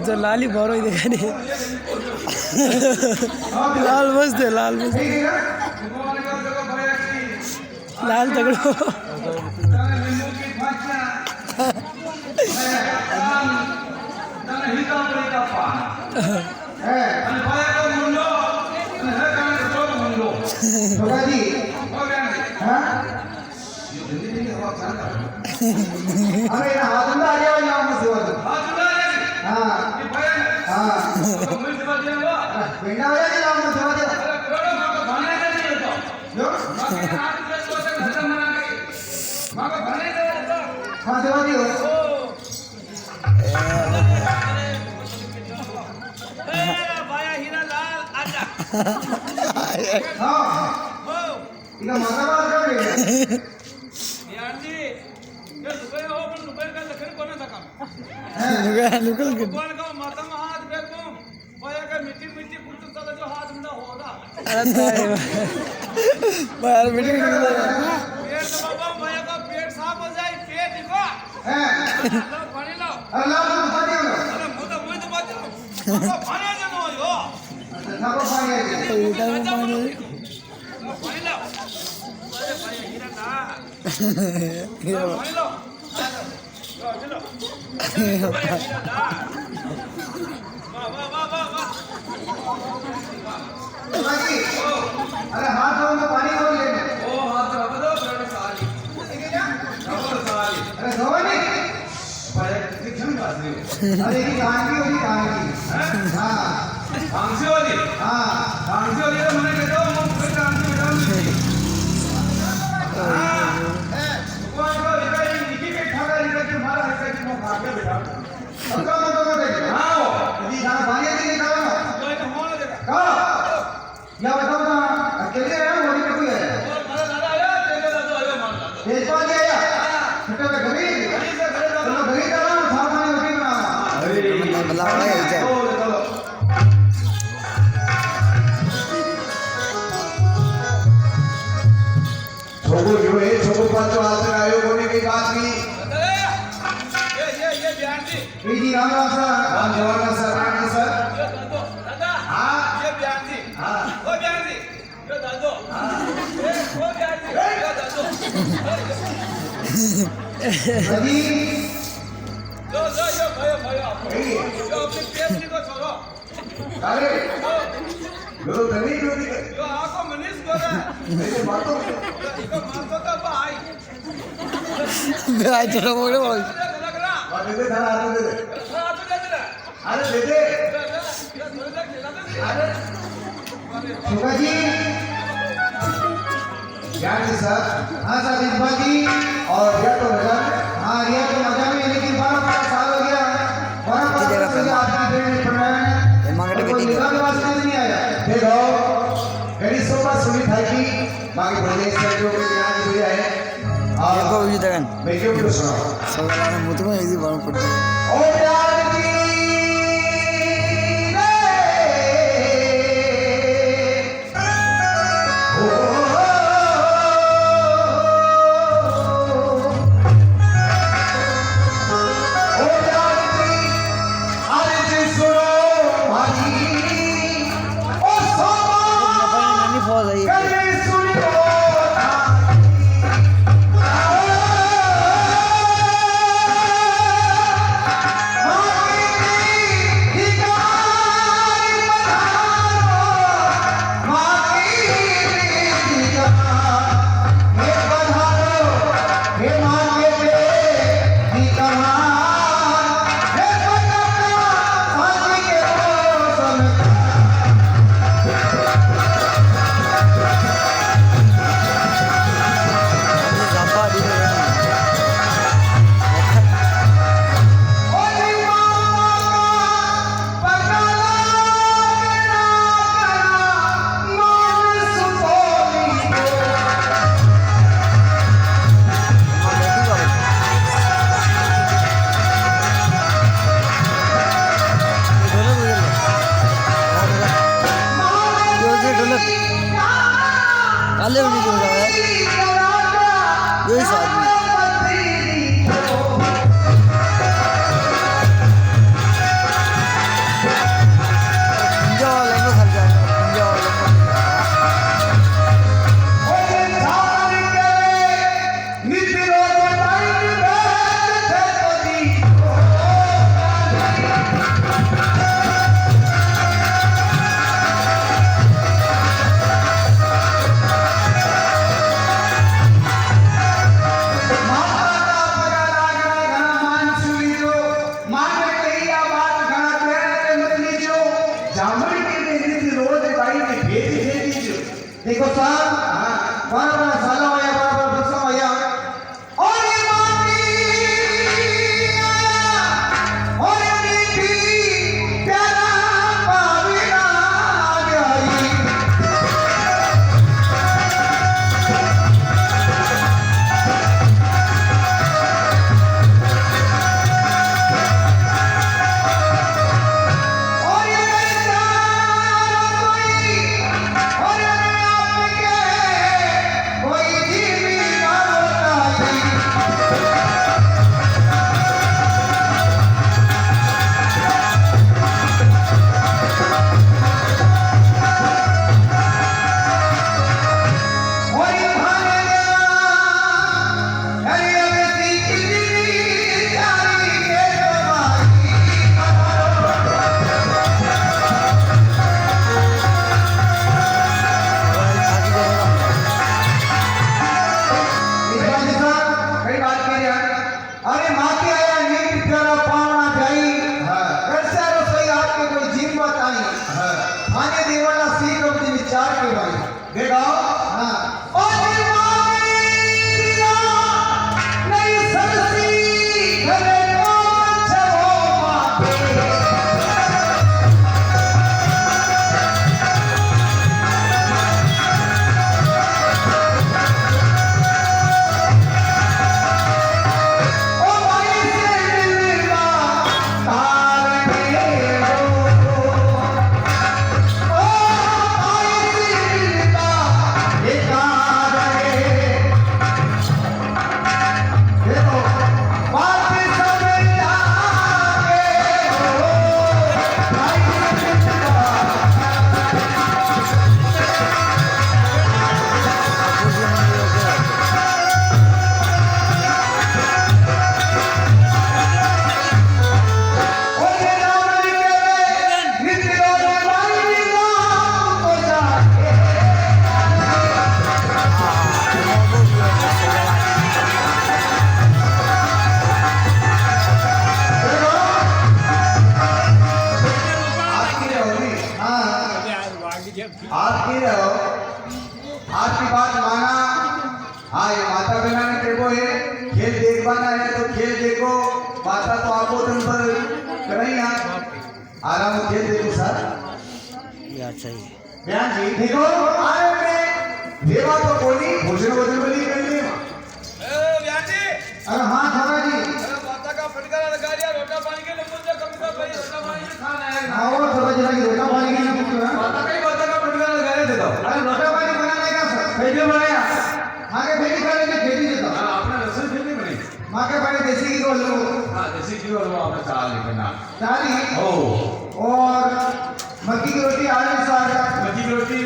जो लाली भरो देखा लाल मस्त है लाल मस्त लाल तगड़ो पेट साफ हो जाए पेट देखो पानी लो पानी जनो यो अरे हाथ धो तो पानी धो ले ओ हाथ धो दो ब्रेड सारी ठीक है क्या अरे धोवा नहीं पर दिखन बात नहीं अरे ये कांगी वाली कांगी हां कांगी वाली तो मैंने कह दो मुंह पे कांगी बिठाओ भगवान को इधर निकी के खाना इधर के मारा ऐसे कि मुंह खा के बिठाओ पक्का मत दो दे हां ये खाना पानी दे निकालो ना कोई तो हो देगा का या बताओ ना अकेले आया वो नहीं कोई आया मेरा दादा आया तेरे दादा आया मान तेजपाल जी आया छोटा सा घरी से घरे चलो घरी जाओ सावधानी होती ना अरे बल्ला वाला है चलो छोगो जो है छोगो पर जो हाथ आयो होने की बात की ये ध्यान दी जी राम राम सर राम जवान सर राम सर दादा हां ये ध्यान दी हां वो ध्यान दी यो दादो हां वो ध्यान दी यो दादो अभी जो यो भयो जो अपने पेट को छोड़ो अरे यो धनी जो यो आको मनीष गोरा मेरे बातों इसको मारतो तो भाई भाई चलो बोलो दे दे धरा दे दे अरे दे दे अरे शिवा जी ज्ञान जी सर हाँ सर इकबाल जी और रिया तो मजा हाँ रिया तो मजा में लेकिन 12 साल हो गया 12 साल हो गया आपकी ट्रेन में पढ़ रहे हैं कोई निकाल के पास नहीं आया देखो गणेश सोपा सुनी था कि बाकी बोले से जो के ज्ञान जी आए देखो ये देखन मैं क्यों क्यों सुना सब वाला मुतमा इजी बाण पड़ती ओ प्यार की काले होने जो रहा है यही आदमी बड़ा साला हो या बड़ा बच्चा हो या और ये माटी और ये मीठी प्यारा पाविना गई और ये और ये आपके कोई जीवी ना बताई और ये भाने देवा अरे अबे सीखी दी जारी के कई बात की यार अरे माती आया नीट प्यारा पावना जाई कैसे रसोई आपके कोई जीव बताई खाने देवाला सीख अपने विचार के भाई देखो हाँ ओ दीवाना नहीं सरसी घरे कौन छो माते ओ भाई से मिलना तार के हो ओ भाई से मिलना ये तार के देखो बात समझ आगे हो भाई से मिलना ओ ये राम के नित्य भाई राम को जाके आपकी रहोगी हाँ आपकी रहो आपकी बात माना हाँ ये माता बहना ने देखो ये खेल देखवाना है तो खेल देखो माता तो आपको तुम पर करें आराम से खेल देखो सर ये अच्छा ही है। बयान जी देखो अरे मैं देवा तो बोली भोजन भोजन बोली कर ली व्याजी अरे हाँ थाना जी अरे माता का फटकार लगा दिया रोटा पानी के लिए मुझे कभी का भाई रोटा पानी से खाना है हाँ वो थोड़ा जरा की रोटा पानी की नहीं पूछो माता का ही माता का फटकार लगा रहे थे तो अरे रोटा पानी बनाने का सर कैसे बनाया माँ के बेटी खाने की खेती देता आपने रसोई फिर नहीं बनी माँ के बड़े देसी की को लो हाँ देसी घी और वो आपने चाल लिखना चाली ओ और मक्की की रोटी आलू के साथ मच्छी की रोटी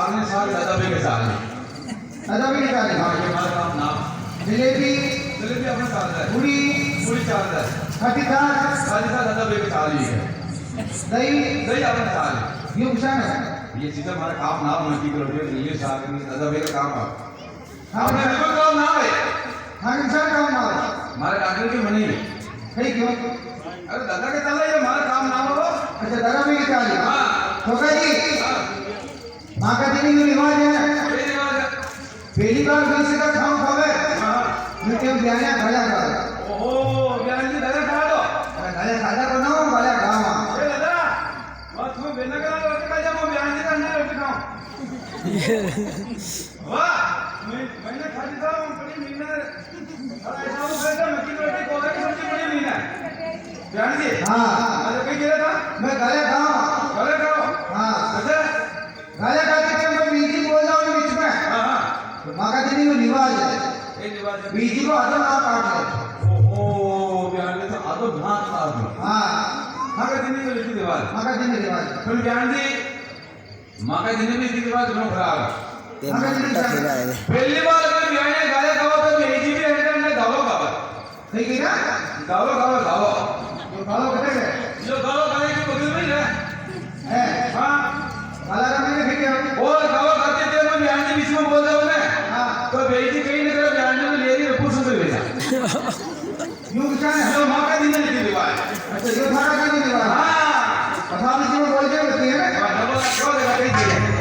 आपने साथ दादा भाई के साथ ली अदा भी निकाली हाँ ये हमारा काम नाम जलेबी जलेबी अपने साथ है पूरी पूरी चाल है खट्टी दाल साथ दादा भाई के साथ ली है दही दही आपने साथ यूं शान है ये चीजें हमारा काम नाम मच्छी की रोटी दिल्ली साथ में दादा भाई का काम है हाँ आपने बिल्कुल काम ना है हाँ इंसान का माल हमारे डॉक्टर की मनी है कहीं क्यों अरे दादा के चल रहा है हमारा काम ना हो अच्छा दादा भी निकाली हाँ ठोका जी हाँ माँ का दिन में रिवाज है ये रिवाज है पहली बार किसी का खाओ खावे हाँ मीठे में जाने खाया खा ओहो बयान जी दादा खा दो खाया खाया को ना वाला काम ए दादा बस तुम्हें बेना करा रोटी खा जाओ बयान जी का अंडा रोटी खाओ वाह मैंने खा दी था बड़ी मीना और ऐसा हो गया था मक्की की रोटी कोहरा की सब्जी बड़ी मीना बयान जी हाँ आज कहीं गिरा था मैं गले खाऊं करे खाओ हाँ अच्छा गले खाते टाइम मैं बीजी बोल जाऊं बीच में हाँ हाँ तो माँ का दिन में रिवाज है ये रिवाज है बीजी को आदम ना काट ले ओहो बयान जी तो आदो भात खा दो हाँ माँ का दिन में लिखी दीवार माँ का दिन में रिवाज है फिर बयान जी माँ का दिन में लिखी दीवार दोनों खराब है ये मोटा खेला है पहली बार अगर बियाने गाले खाओ तो भेजी भी है ना गावो गावा ठीक है ना गावो गावो गावो जो खाओ कटे गए जो गावो गाने की बदल में है है हाँ वाला का मैंने ठीक है और गावो करते थे मैं बियाने बीच में बोल रहा हूँ ना हाँ तो भेजी कहीं ना कहीं बियाने में ले रही है पूछ से भेजा यूं क्या है जो माँ का दिन में लिखी दीवार अच्छा ये थारा का दिन रिवाज है हाँ पता नहीं क्यों बोल के होती है ना डबल क्यों लगा कहीं दिए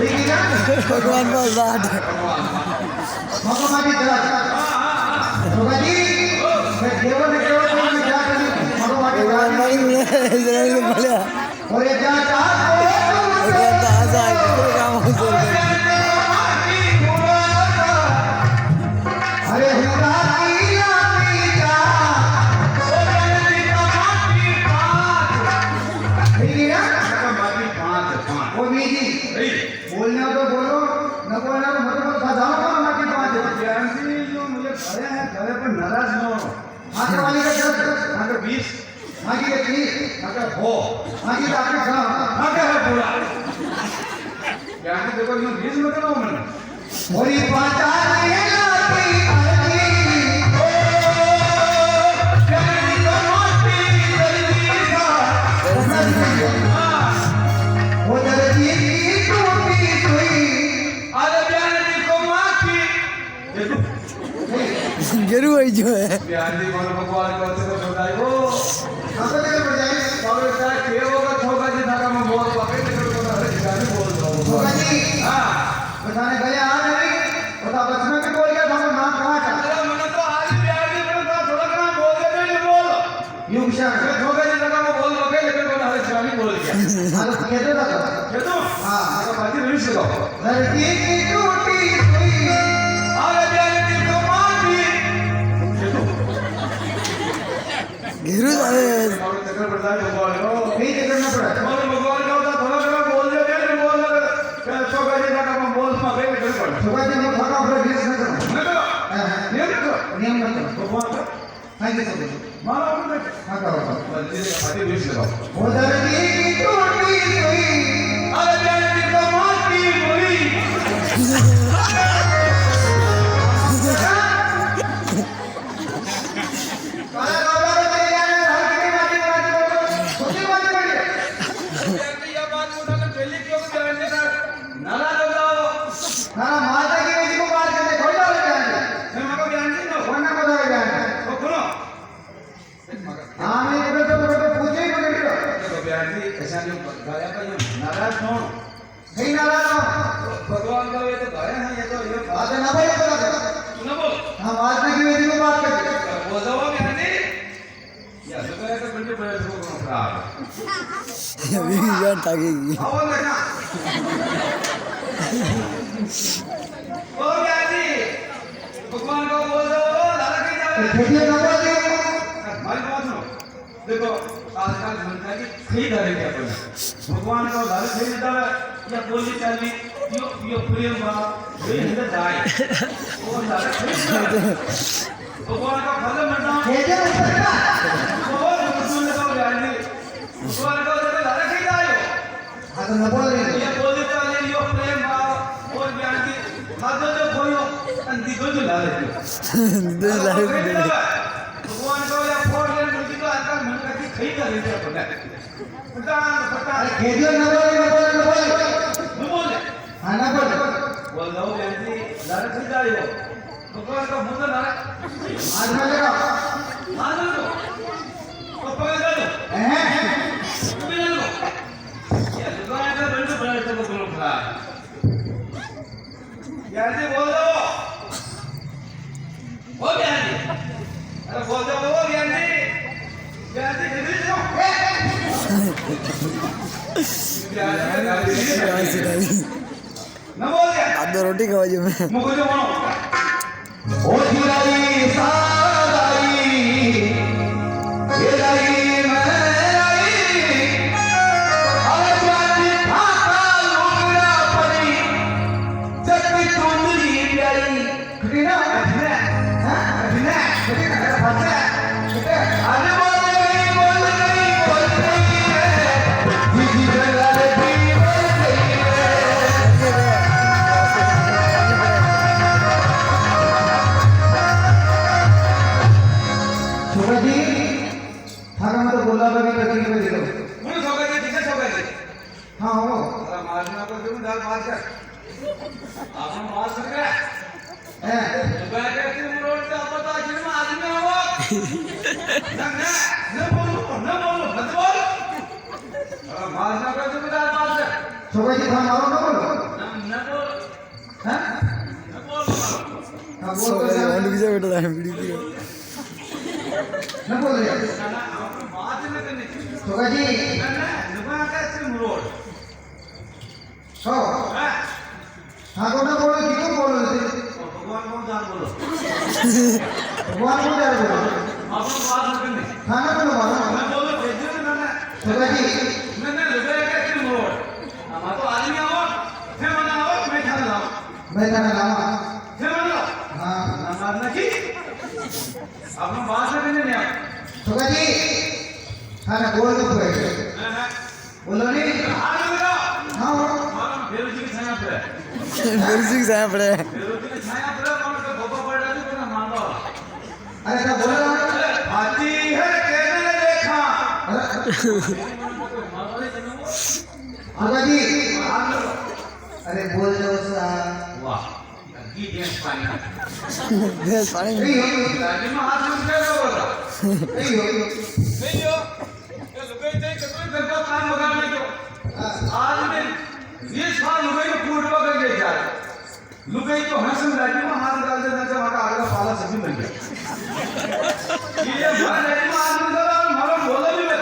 ठीक है ना भगवान का साथ मको माटी चला छोका जी मैं केवल ने केवल को मैं क्या करूं मको माटी भगवान चला नहीं जरूर बोला और ये क्या भगवान का आजा है कितने काम हो जोर अरे हुरा नीला पीता ठीक है ना वो बीजी बोलना तो बोलो न बोलना तो मत फसाओ ना माटी पाँच ज्ञानी जो मुझे घरे हैं घरे पर नाराज न हो माटी वाली का चल अगर 20 माटी के 30 अगर हो माटी का आपके कहाँ अगर है पूरा ज्ञानी देखो यूं 20 मत करो मैंने मोरी पाचा नीला पीता ज्ञानी तो मोटी जल्दी का वो जल्दी की टूटी सुई अरे ज्ञानी को माटी देखो जरूर है जो है ज्ञानी को भगवान को तो बताई हो आपको क्या पड़ जाए और क्या के होगा छोगा जी धागा में बोल पकड़ के तो अरे ज्ञानी बोल दो छोका जी हां बताने गए आ नहीं बता बचपन में बोल गया था वो नाम कहाँ था अरे मैंने तो आज ज्ञानी मैंने तो थोड़ा ना बोल दे नहीं बोल यूं शान छोगा जी धागा में बोल पकड़ लेकिन बोला अरे ज्ञानी बोल गया हाँ तो कहते था ये तो हाँ अगर बाजी नहीं सुनो लड़की की टूटी सुई अरे ज्ञानी को माटी ये तो जरूर अरे और चक्कर पड़ता है भगवान को नहीं करना पड़ा और भगवान का होता थोड़ा बोल दे नहीं बोल छोगा जी धागा में बोल पकड़ लेकिन पड़ छोका जी मैं भागा अपना ड्रेस न करो नहीं करो नहीं करो नियम मत करो भगवान का थैंक यू सो मच मानो अपने हाँ करो बल्कि बाजी नहीं सुनो वो लड़की की टूटी सुई अरे ज्ञानी को माटी बोली काला काला तेरे जाने हर की माटी माटी छोटी माटी पड़ी ये बात उन्होंने पहले क्यों ज्ञानी का नारा लगाओ ना माता की बेटी को मार के खोल डाल जाएंगे मैं मगर ज्ञानी ना वरना को दे जाएंगे तो सुनो हाँ नहीं तो पूछे ही पकड़ लो देखो ज्ञानी ऐसा जो गाया का ये नाराज न हो नहीं नाराज भगवान का ये तो गाया है ये तो ये बात ना बोले तो लगा न बोल हम माता की बेटी को बात करते बोल दो ज्ञानी या तो करे तो बिल्कुल प्रयास को खराब अभी जान ताकेगी आओ देखा ओ ज्ञानी भगवान को बोल दो दादा की जावे खेतिया ना बोल दियो हमारी बात सुनो देखो आजकल जनता की खरीद रही है अपन भगवान का उधार खरीद डाला या बोली चाली यो प्रेम बा ये हिंदे जाए वो उधार खरीद भगवान का फल मरना खेतिया ऊपर का बहुत सुन ले तो जानी भगवान का उधार खरीद आयो हाँ तो ना बोल रही ये बोली चाली यो प्रेम बा और ज्ञान की खादो जो खोयो अंधी को जो ला लेते दे लाइफ भगवान को या फोड़ ले मुझे तो आजकल मन का की खरीद रही है अपन पता खेतिया ना बोले न बोले हाँ ना बोले बोल दो बेटी लारे खरीद आयो भगवान का मुंह ना आज मैं लगा मान लो तो पकड़ लो पकड़ लो ये भगवान का बंद बड़ा तो बोलो खा यार जी बोल दो हो गया जी अरे बोल दो हो गया जी यार जी खरीद लो न बोल गया अब रोटी खवा जो मैं मुझे जो बोलो ओ जिलाई सालाई ये लाई मैं आई आज जाती भाका लुगड़ा पड़ी जब तुमरी आई खरीना खरीना हाँ खरीना खरीना फंसा अरे बोल गई दीदी जला दी बोल गई छोटा जी थारा मत बोला बनी कटिंग में दिलो मुझे छोका जी ठीक है छोका जी हाँ हो अरे मारना को क्यों डाल मार कर आपने मार सके हैं बैठे तुम रोड पे आप तो आखिर में आदमी हो न बोलो मत बोल अरे मारना को क्यों डाल मार कर छोटा जी था मारो ना बोलो न बेटा न बोल रहे बात न करने छोका जी नुका का सिर्फ रोड हो हाँ तो ना बोलो कि क्यों बोलो भगवान को जान बोलो भगवान को जान बोलो आप बात न करने हाँ ना बोलो मैं बोलो भेजो ना छोका जी नुका का सिर्फ रोड हम तो आदमी आओ फिर मना आओ मैं खाना लाऊं मैं खाना लाऊं फिर मना हाँ नमाज न की आप बात न करने नहीं आप छोका जी हाँ ना बोल दो बोलो नहीं हां लगाओ हाँ बेरोजी की छाया पड़े बेरोजी की छाया पड़े बेरोजी की छाया पड़े और का बोबा पड़ रहा है तो ना मान लो अरे क्या बोल रहा है हाथी है कहने देखा छोका जी अरे बोल दो साहब वाह ये गेम पानी देश पानी नहीं हो राजी में हाथ में क्या बोला नहीं हो नहीं हो ये लुगाई ते कतरे को काम बगाड़ने को आज में ये साल लुगाई को फूट पकड़ के जा लुगाई तो हंस में राजी में हाथ डाल देना जब हमारा आगे पाला सभी मिल गया ये भाई राजी में हाथ में डाला हमारा बोला भी मैं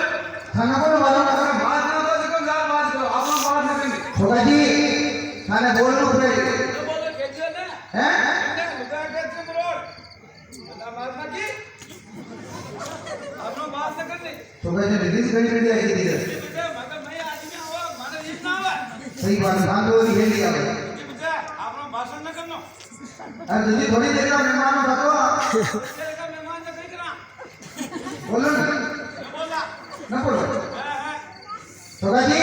खाना बोलो वाला अगर बात ना तो देखो जा बात करो आप बात न करेंगे छोका जी खाना बोलो पूरे तो बोले कैसे ना हैं लुगाई के तुम रोड ना बात ना की आप बात न करने छोका जी रिलीज करी आई थी इधर मतलब मैं आदमी हुआ माने इतना हुआ सही बात मान लो ये लिया कि मुझे आपने भाषण न करना अरे जल्दी थोड़ी देर का मेहमान बताओ तेरे का मेहमान ने कहीं करा बोलो ना बोला ना बोलो छोका जी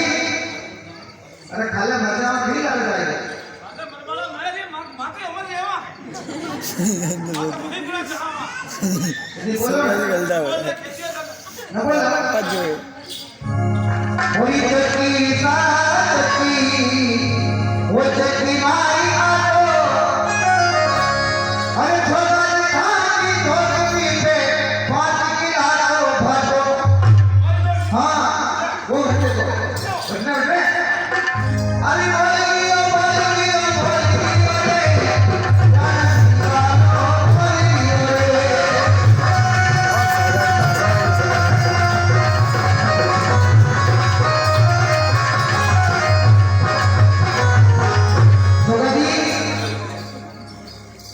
अरे खाला मजा नहीं लग जाएगा मतलब मरवाला मैं रे मां के उम्र है वा मुझे पूरा चाहवा जल्दी बोलो ना बोलो होई चक्की साथी वो चक्की माई आतो अरे छोटा खानी धोती पे 5 किलो भातो हाँ वो हटे तो बचना बचे अरे बोलियो बोलियो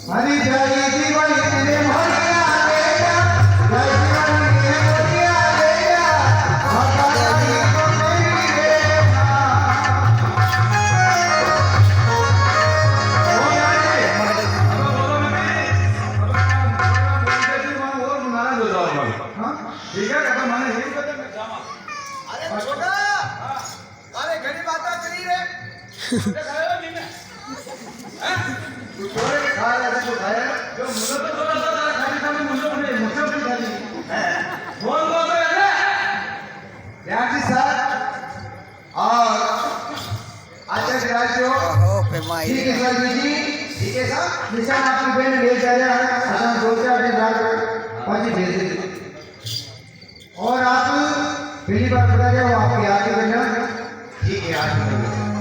हरी जय जीवन तेरे भरिया लेगा जय जीवन तेरे भरिया लेगा भगवान को नहीं देगा ओ यारे हां ठीक है कहता मैंने यही कहता मैं जामा अरे छोटा अरे घड़ी बातें करी रे खाया नहीं मैं तू छोरे खा रहा है तो खाया जो मुझे तो थोड़ा सा खाली खाली मुझे भी खाली बोल दो तो यार याजी साहब और आचार्य विराजियो ठीक है सर जी ठीक है साहब निशान आपकी बहन ले जा रहे हैं हम सोचा अपने रात पाजी भेज देंगे और आप पहली बार बता रहे हो आपके आगे बना ठीक है आज